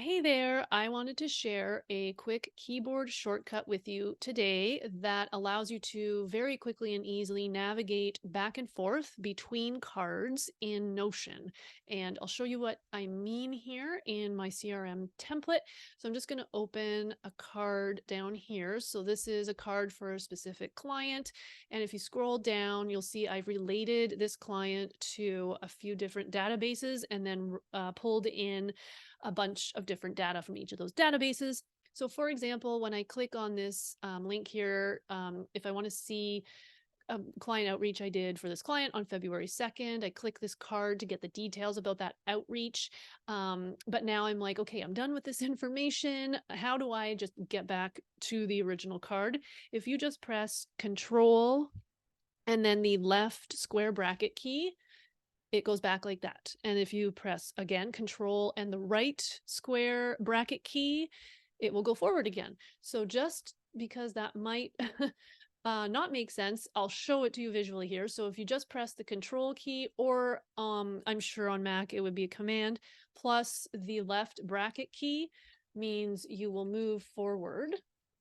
Hey there, I wanted to share a quick keyboard shortcut with you today that allows you to very quickly and easily navigate back and forth between cards in Notion. And I'll show you what I mean here in my CRM template. So I'm just going to open a card down here. So this is a card for a specific client. And if you scroll down, you'll see I've related this client to a few different databases and then pulled in a bunch of different data from each of those databases. So for example, when I click on this link here, if I want to see a client outreach I did for this client on February 2nd, I click this card to get the details about that outreach. But now I'm like, okay, I'm done with this information. How do I just get back to the original card? If you just press Control and then the left square bracket key, it goes back like that. And if you press again Control and the right square bracket key, it will go forward again. So just because that might not make sense, I'll show it to you visually here. So if you just press the Control key, or I'm sure on Mac it would be a Command plus the left bracket key, means you will move forward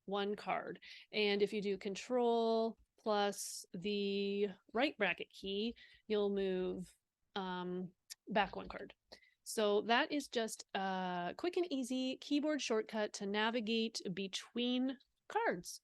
one card. And if you do Control plus the right bracket key, you'll move back one card. So that is just a quick and easy keyboard shortcut to navigate between cards.